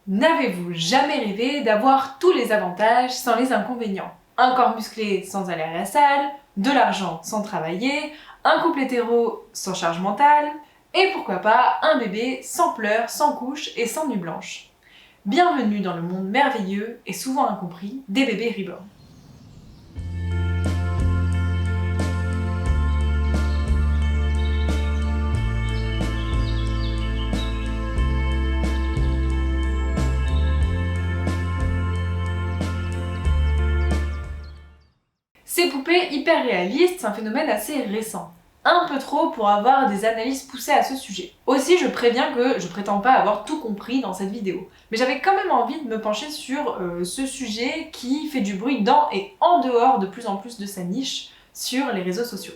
N'avez-vous jamais rêvé d'avoir tous les avantages sans les inconvénients? Un corps musclé sans aller à la salle, de l'argent sans travailler, un couple hétéro sans charge mentale, et pourquoi pas un bébé sans pleurs, sans couches et sans nuit blanche. Bienvenue dans le monde merveilleux et souvent incompris des bébés reborn. Ces poupées hyper réalistes, c'est un phénomène assez récent. Un peu trop pour avoir des analyses poussées à ce sujet. Aussi, je préviens que je prétends pas avoir tout compris dans cette vidéo. Mais j'avais quand même envie de me pencher sur ce sujet qui fait du bruit dans et en dehors de plus en plus de sa niche sur les réseaux sociaux.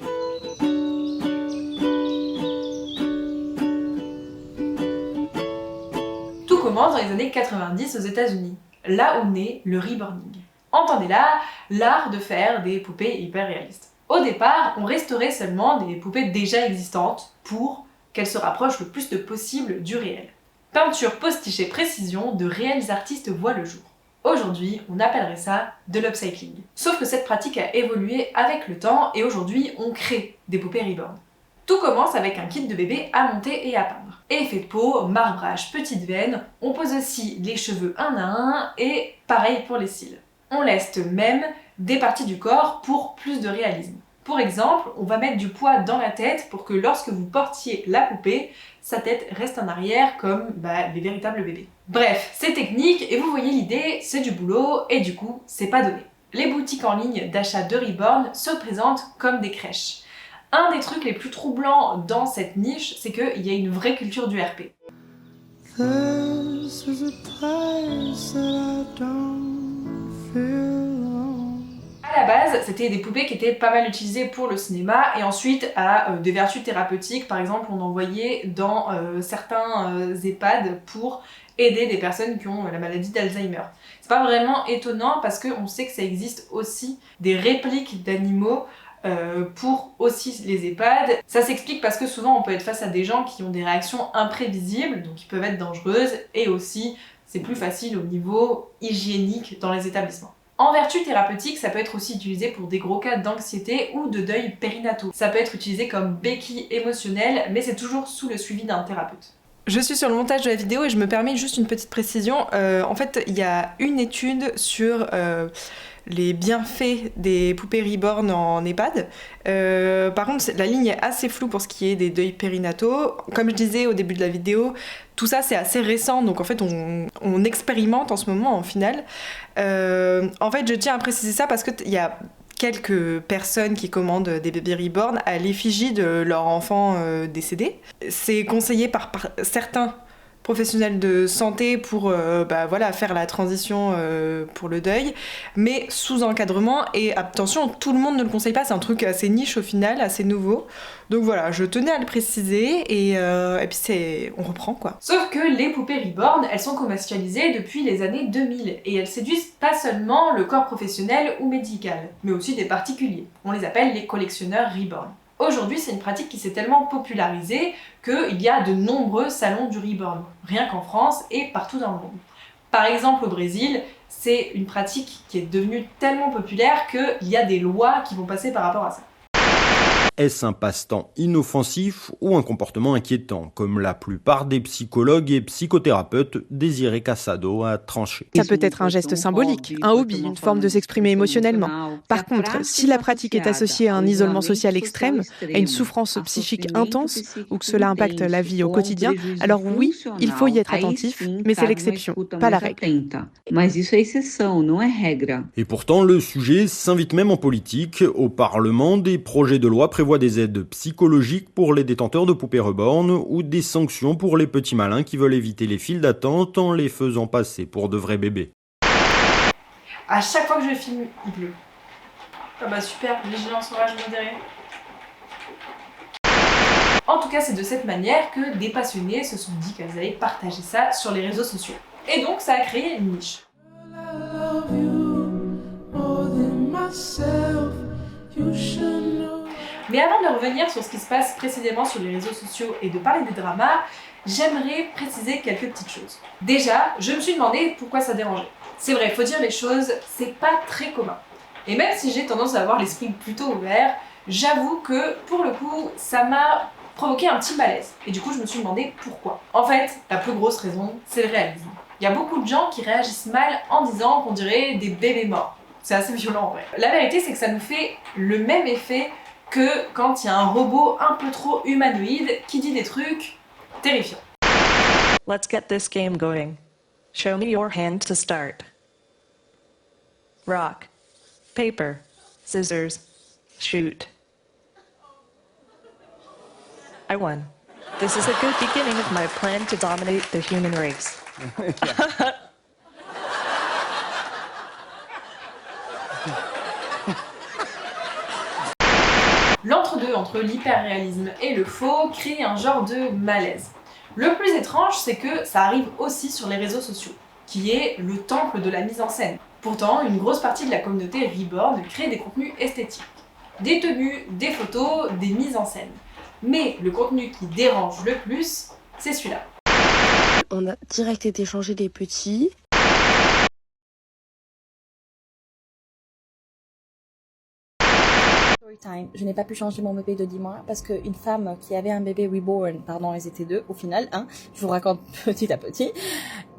Tout commence dans les années 90 aux États-Unis, là où naît le reborning. Entendez là, l'art de faire des poupées hyper réalistes. Au départ, on restaurait seulement des poupées déjà existantes pour qu'elles se rapprochent le plus possible du réel. Peinture, postiche et précision, de réels artistes voient le jour. Aujourd'hui, on appellerait ça de l'upcycling. Sauf que cette pratique a évolué avec le temps et aujourd'hui, on crée des poupées reborn. Tout commence avec un kit de bébé à monter et à peindre. Effet de peau, marbrage, petites veines, on pose aussi les cheveux un à un et pareil pour les cils. On laisse même des parties du corps pour plus de réalisme. Pour exemple, on va mettre du poids dans la tête pour que lorsque vous portiez la poupée, sa tête reste en arrière comme les véritables bébés. Bref, c'est technique et vous voyez l'idée, c'est du boulot et du coup, c'est pas donné. Les boutiques en ligne d'achat de reborn se présentent comme des crèches. Un des trucs les plus troublants dans cette niche, c'est qu'il y a une vraie culture du RP. À la base, c'était des poupées qui étaient pas mal utilisées pour le cinéma et ensuite à des vertus thérapeutiques. Par exemple, on en voyait dans certains EHPAD pour aider des personnes qui ont la maladie d'Alzheimer. C'est pas vraiment étonnant parce qu'on sait que ça existe aussi des répliques d'animaux pour aussi les EHPAD. Ça s'explique parce que souvent on peut être face à des gens qui ont des réactions imprévisibles, donc qui peuvent être dangereuses, et aussi c'est plus facile au niveau hygiénique dans les établissements. En vertu thérapeutique, ça peut être aussi utilisé pour des gros cas d'anxiété ou de deuil périnataux. Ça peut être utilisé comme béquille émotionnelle, mais c'est toujours sous le suivi d'un thérapeute. Je suis sur le montage de la vidéo et je me permets juste une petite précision. En fait, il y a une étude sur les bienfaits des poupées reborn en EHPAD. Par contre, la ligne est assez floue pour ce qui est des deuils périnataux. Comme je disais au début de la vidéo, tout ça c'est assez récent, donc en fait on expérimente en ce moment en finale. En fait, je tiens à préciser ça parce qu'il y a quelques personnes qui commandent des bébés reborn à l'effigie de leur enfant décédé. C'est conseillé par certains professionnels de santé pour faire la transition pour le deuil, mais sous encadrement, et attention, tout le monde ne le conseille pas, c'est un truc assez niche au final, assez nouveau. Donc voilà, je tenais à le préciser et puis on reprend quoi. Sauf que les poupées reborn, elles sont commercialisées depuis les années 2000 et elles séduisent pas seulement le corps professionnel ou médical, mais aussi des particuliers. On les appelle les collectionneurs reborn. Aujourd'hui, c'est une pratique qui s'est tellement popularisée qu'il y a de nombreux salons du reborn, rien qu'en France et partout dans le monde. Par exemple, au Brésil, c'est une pratique qui est devenue tellement populaire qu'il y a des lois qui vont passer par rapport à ça. Est-ce un passe-temps inoffensif ou un comportement inquiétant, comme la plupart des psychologues et psychothérapeutes? Désiré Casado a tranché. Ça peut être un geste symbolique, un hobby, une forme de s'exprimer émotionnellement. Par contre, si la pratique est associée à un isolement social extrême, à une souffrance psychique intense, ou que cela impacte la vie au quotidien, alors oui, il faut y être attentif, mais c'est l'exception, pas la règle. Et pourtant, le sujet s'invite même en politique. Au Parlement, des projets de loi prévoient des aides psychologiques pour les détenteurs de poupées reborn ou des sanctions pour les petits malins qui veulent éviter les files d'attente en les faisant passer pour de vrais bébés. À chaque fois que je filme, il pleut. Ah bah super, vigilance orage modéré. En tout cas, c'est de cette manière que des passionnés se sont dit qu'elles allaient partager ça sur les réseaux sociaux. Et donc, ça a créé une niche. Mais avant de revenir sur ce qui se passe précisément sur les réseaux sociaux et de parler des dramas, j'aimerais préciser quelques petites choses. Déjà, je me suis demandé pourquoi ça dérangeait. C'est vrai, faut dire les choses, c'est pas très commun. Et même si j'ai tendance à avoir l'esprit plutôt ouvert, j'avoue que pour le coup, ça m'a provoqué un petit malaise. Et du coup, je me suis demandé pourquoi. En fait, la plus grosse raison, c'est le réalisme. Il y a beaucoup de gens qui réagissent mal en disant qu'on dirait des bébés morts. C'est assez violent en vrai. La vérité, c'est que ça nous fait le même effet que quand il y a un robot un peu trop humanoïde qui dit des trucs terrifiants. Let's get this game going. Show me your hand to start. Rock, paper, scissors, shoot. I won. This is a good beginning of my plan to dominate the human race. L'entre-deux entre l'hyperréalisme et le faux crée un genre de malaise. Le plus étrange, c'est que ça arrive aussi sur les réseaux sociaux, qui est le temple de la mise en scène. Pourtant, une grosse partie de la communauté Reborn crée des contenus esthétiques. Des tenues, des photos, des mises en scène. Mais le contenu qui dérange le plus, c'est celui-là. On a direct été changer des petits. Je n'ai pas pu changer mon bébé de 10 mois parce qu'une femme qui avait un bébé reborn, pardon, elles étaient deux au final, hein, je vous raconte petit à petit,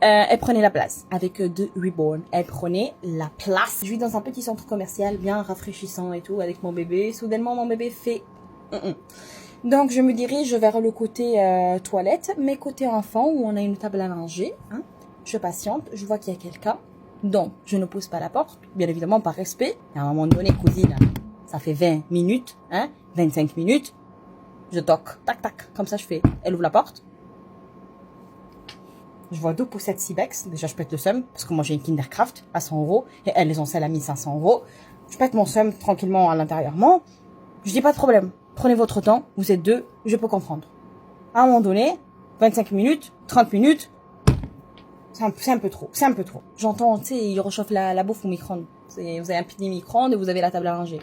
elle prenait la place. Avec deux reborn, elle prenait la place. Je vis dans un petit centre commercial bien rafraîchissant et tout avec mon bébé. Soudainement, mon bébé fait... Donc je me dirige vers le côté toilette, mais côté enfant où on a une table à manger. Hein. Je patiente, je vois qu'il y a quelqu'un. Donc je ne pousse pas la porte, bien évidemment par respect. Et à un moment donné, cousine, ça fait 20 minutes, hein, 25 minutes. Je toque, tac tac, comme ça je fais. Elle ouvre la porte. Je vois 2 poussettes Cibex. Déjà je pète le seum, parce que moi j'ai une Kindercraft à 100 €. Et elle, les ancelles a mis 500 €. Je pète mon seum tranquillement à l'intérieurement. Je dis pas de problème. Prenez votre temps, vous êtes 2, je peux comprendre. À un moment donné, 25 minutes, 30 minutes, c'est un peu trop, c'est un peu trop. J'entends, tu sais, il réchauffe la bouffe au micro-ondes. Vous avez un pilier micro-ondes et vous avez la table à manger.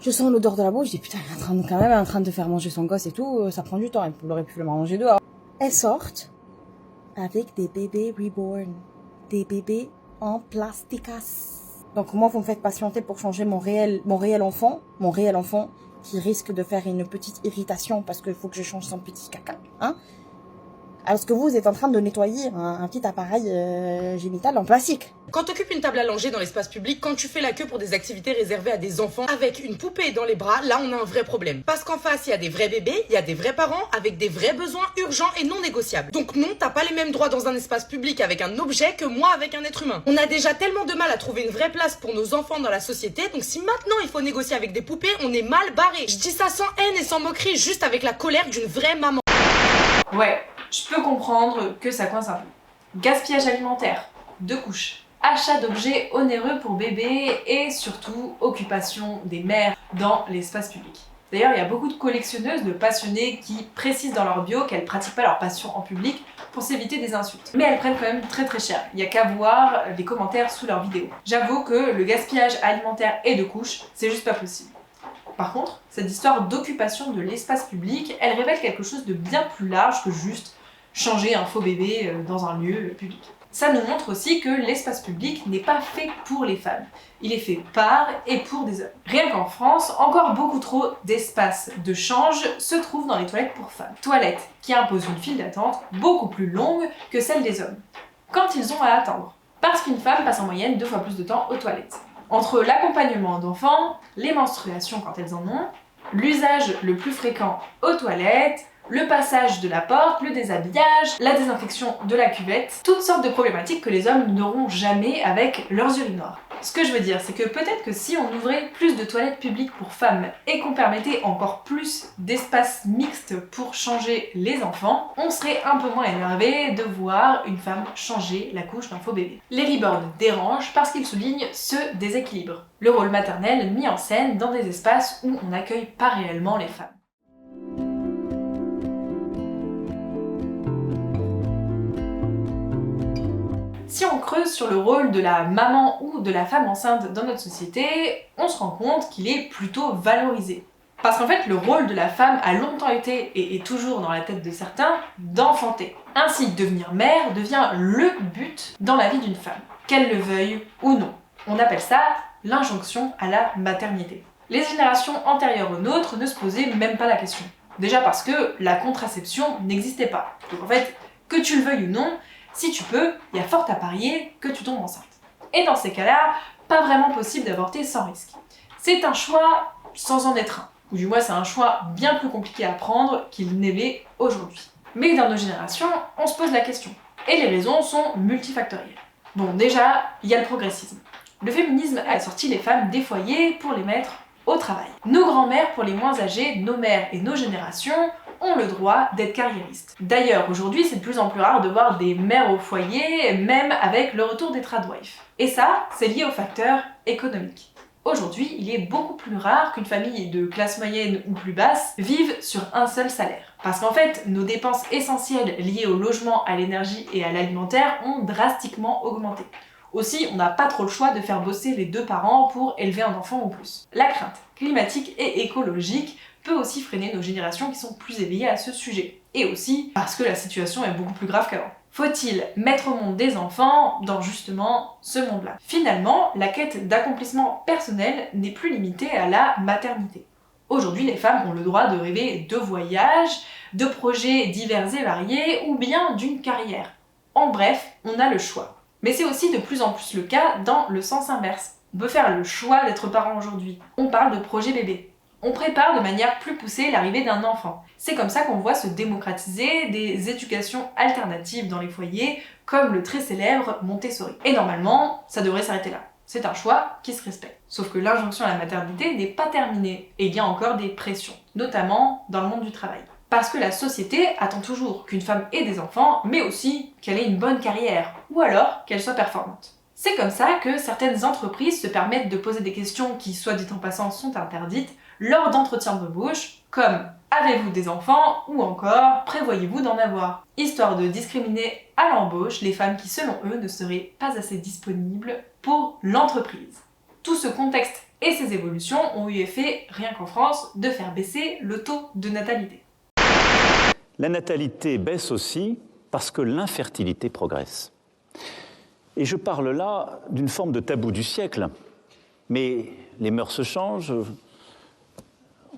Je sens l'odeur de la bouffe, je dis putain, elle est en train de faire manger son gosse et tout, ça prend du temps, elle aurait pu le manger dehors. Elles sortent avec des bébés reborn, des bébés en plasticas. Donc moi, vous me faites patienter pour changer mon réel enfant qui risque de faire une petite irritation parce qu'il faut que je change son petit caca, hein. Alors que vous êtes en train de nettoyer un petit appareil génital en plastique. Quand t'occupes une table allongée dans l'espace public, quand tu fais la queue pour des activités réservées à des enfants avec une poupée dans les bras, là on a un vrai problème. Parce qu'en face, il y a des vrais bébés, il y a des vrais parents avec des vrais besoins urgents et non négociables. Donc non, t'as pas les mêmes droits dans un espace public avec un objet que moi avec un être humain. On a déjà tellement de mal à trouver une vraie place pour nos enfants dans la société, donc si maintenant il faut négocier avec des poupées, on est mal barré. Je dis ça sans haine et sans moquerie, juste avec la colère d'une vraie maman. Ouais, je peux comprendre que ça coince un peu. Gaspillage alimentaire, 2 couches, achat d'objets onéreux pour bébés et surtout occupation des mères dans l'espace public. D'ailleurs, il y a beaucoup de collectionneuses, de passionnées qui précisent dans leur bio qu'elles pratiquent pas leur passion en public pour s'éviter des insultes. Mais elles prennent quand même très cher. Il y a qu'à voir les commentaires sous leurs vidéos. J'avoue que le gaspillage alimentaire et de couches, c'est juste pas possible. Par contre, cette histoire d'occupation de l'espace public, elle révèle quelque chose de bien plus large que juste changer un faux bébé dans un lieu public. Ça nous montre aussi que l'espace public n'est pas fait pour les femmes. Il est fait par et pour des hommes. Rien qu'en France, encore beaucoup trop d'espaces de change se trouvent dans les toilettes pour femmes. Toilettes qui imposent une file d'attente beaucoup plus longue que celle des hommes, quand ils ont à attendre. Parce qu'une femme passe en moyenne 2 fois plus de temps aux toilettes. Entre l'accompagnement d'enfants, les menstruations quand elles en ont, l'usage le plus fréquent aux toilettes, le passage de la porte, le déshabillage, la désinfection de la cuvette, toutes sortes de problématiques que les hommes n'auront jamais avec leurs urinoirs. Ce que je veux dire, c'est que peut-être que si on ouvrait plus de toilettes publiques pour femmes et qu'on permettait encore plus d'espaces mixtes pour changer les enfants, on serait un peu moins énervé de voir une femme changer la couche d'un faux bébé. Les Reborn dérangent parce qu'ils soulignent ce déséquilibre, le rôle maternel mis en scène dans des espaces où on n'accueille pas réellement les femmes. Si on creuse sur le rôle de la maman ou de la femme enceinte dans notre société, on se rend compte qu'il est plutôt valorisé. Parce qu'en fait, le rôle de la femme a longtemps été, et est toujours dans la tête de certains, d'enfanter. Ainsi, devenir mère devient le but dans la vie d'une femme, qu'elle le veuille ou non. On appelle ça l'injonction à la maternité. Les générations antérieures aux nôtres ne se posaient même pas la question. Déjà parce que la contraception n'existait pas. Donc en fait, que tu le veuilles ou non, si tu peux, il y a fort à parier que tu tombes enceinte. Et dans ces cas-là, pas vraiment possible d'avorter sans risque. C'est un choix sans en être un. Ou du moins c'est un choix bien plus compliqué à prendre qu'il n'est l'est aujourd'hui. Mais dans nos générations, on se pose la question. Et les raisons sont multifactorielles. Bon, déjà, il y a le progressisme. Le féminisme a sorti les femmes des foyers pour les mettre au travail. Nos grands-mères, pour les moins âgés, nos mères et nos générations, ont le droit d'être carriéristes. D'ailleurs, aujourd'hui, c'est de plus en plus rare de voir des mères au foyer, même avec le retour des tradwives. Et ça, c'est lié au facteur économique. Aujourd'hui, il est beaucoup plus rare qu'une famille de classe moyenne ou plus basse vive sur un seul salaire. Parce qu'en fait, nos dépenses essentielles liées au logement, à l'énergie et à l'alimentaire ont drastiquement augmenté. Aussi, on n'a pas trop le choix de faire bosser les 2 parents pour élever un enfant ou plus. La crainte climatique et écologique peut aussi freiner nos générations qui sont plus éveillées à ce sujet. Et aussi parce que la situation est beaucoup plus grave qu'avant. Faut-il mettre au monde des enfants dans justement ce monde-là? Finalement, la quête d'accomplissement personnel n'est plus limitée à la maternité. Aujourd'hui, les femmes ont le droit de rêver de voyages, de projets divers et variés, ou bien d'une carrière. En bref, on a le choix. Mais c'est aussi de plus en plus le cas dans le sens inverse. On peut faire le choix d'être parent aujourd'hui. On parle de projet bébé. On prépare de manière plus poussée l'arrivée d'un enfant. C'est comme ça qu'on voit se démocratiser des éducations alternatives dans les foyers, comme le très célèbre Montessori. Et normalement, ça devrait s'arrêter là. C'est un choix qui se respecte. Sauf que l'injonction à la maternité n'est pas terminée, et il y a encore des pressions, notamment dans le monde du travail. Parce que la société attend toujours qu'une femme ait des enfants, mais aussi qu'elle ait une bonne carrière, ou alors qu'elle soit performante. C'est comme ça que certaines entreprises se permettent de poser des questions qui, soit dit en passant, sont interdites, lors d'entretiens d'embauche, comme « Avez-vous des enfants ?» ou encore « Prévoyez-vous d'en avoir ?» Histoire de discriminer à l'embauche les femmes qui, selon eux, ne seraient pas assez disponibles pour l'entreprise. Tout ce contexte et ces évolutions ont eu effet, rien qu'en France, de faire baisser le taux de natalité. La natalité baisse aussi parce que l'infertilité progresse. Et je parle là d'une forme de tabou du siècle. Mais les mœurs se changent.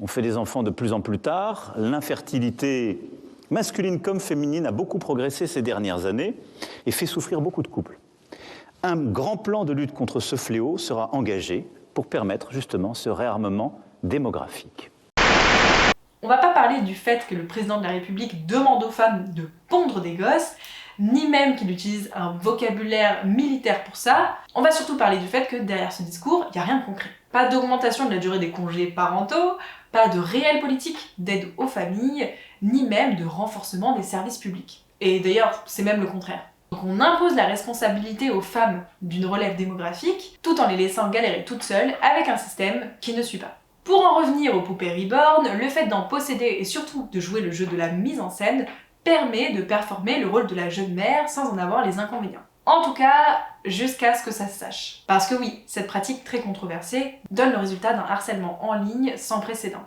On fait des enfants de plus en plus tard. L'infertilité masculine comme féminine a beaucoup progressé ces dernières années et fait souffrir beaucoup de couples. Un grand plan de lutte contre ce fléau sera engagé pour permettre justement ce réarmement démographique. On va pas parler du fait que le président de la République demande aux femmes de pondre des gosses, ni même qu'il utilise un vocabulaire militaire pour ça. On va surtout parler du fait que derrière ce discours, il n'y a rien de concret. Pas d'augmentation de la durée des congés parentaux, pas de réelle politique d'aide aux familles, ni même de renforcement des services publics. Et d'ailleurs, c'est même le contraire. Donc on impose la responsabilité aux femmes d'une relève démographique, tout en les laissant galérer toutes seules avec un système qui ne suit pas. Pour en revenir aux poupées reborn, le fait d'en posséder et surtout de jouer le jeu de la mise en scène permet de performer le rôle de la jeune mère sans en avoir les inconvénients. En tout cas, jusqu'à ce que ça se sache. Parce que oui, cette pratique très controversée donne le résultat d'un harcèlement en ligne sans précédent.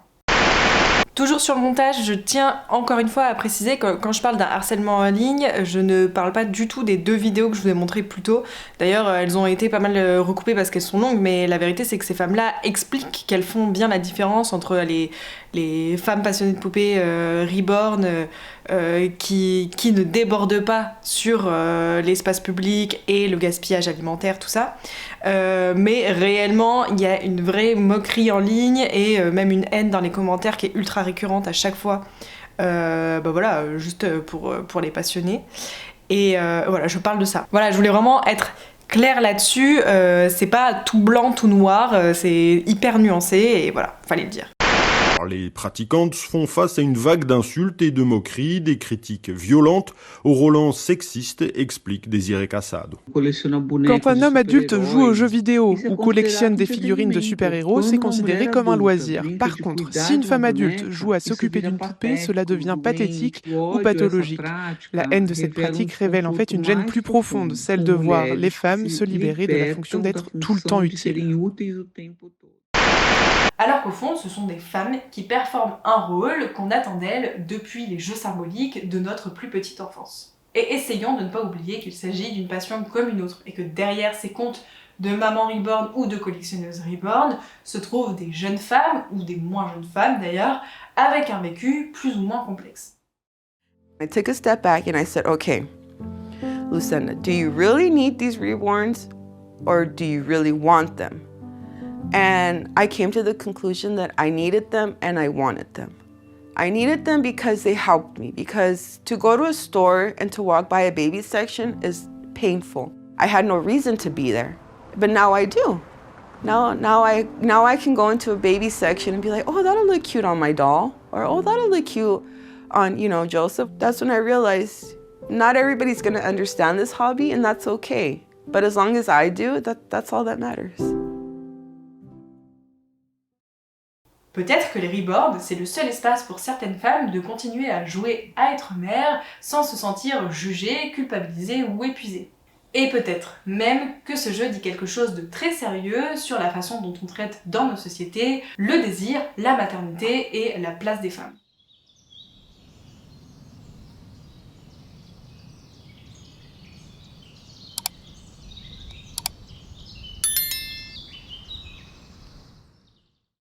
Toujours sur le montage, je tiens encore une fois à préciser que quand je parle d'un harcèlement en ligne, je ne parle pas du tout des 2 vidéos que je vous ai montrées plus tôt. D'ailleurs, elles ont été pas mal recoupées parce qu'elles sont longues, mais la vérité c'est que ces femmes-là expliquent qu'elles font bien la différence entre les femmes passionnées de poupées reborn qui ne débordent pas sur l'espace public et le gaspillage alimentaire, tout ça. Mais réellement, il y a une vraie moquerie en ligne et même une haine dans les commentaires qui est ultra récurrente à chaque fois. Voilà, juste pour les passionnés. Et voilà, je parle de ça. Voilà, je voulais vraiment être claire là-dessus. C'est pas tout blanc, tout noir. C'est hyper nuancé et voilà, fallait le dire. Les pratiquantes font face à une vague d'insultes et de moqueries, des critiques violentes aux relents sexistes, explique Désiré Cassado. Quand un homme adulte joue aux jeux vidéo ou collectionne des figurines de super-héros, c'est considéré comme un loisir. Par contre, si une femme adulte joue à s'occuper d'une poupée, cela devient pathétique ou pathologique. La haine de cette pratique révèle en fait une gêne plus profonde, celle de voir les femmes se libérer de la fonction d'être tout le temps utiles. alors qu'au fond, ce sont des femmes qui performent un rôle qu'on attend d'elles depuis les jeux symboliques de notre plus petite enfance. Et essayons de ne pas oublier qu'il s'agit d'une passion comme une autre, et que derrière ces contes de maman reborn ou de collectionneuse reborn se trouvent des jeunes femmes, ou des moins jeunes femmes d'ailleurs, avec un vécu plus ou moins complexe. I took a step back and I said, okay, Lucinda, do you really need these reborns or do you really want them? And I came to the conclusion that I needed them and I wanted them. I needed them because they helped me, because to go to a store and to walk by a baby section is painful. I had no reason to be there, but now I do. Now I can go into a baby section and be like, oh, that'll look cute on my doll, or oh, that'll look cute on, Joseph. That's when I realized not everybody's gonna understand this hobby, and that's okay. But as long as I do, that's all that matters. Peut-être que les reborn, c'est le seul espace pour certaines femmes de continuer à jouer à être mère sans se sentir jugée, culpabilisée ou épuisée. Et peut-être même que ce jeu dit quelque chose de très sérieux sur la façon dont on traite dans nos sociétés le désir, la maternité et la place des femmes.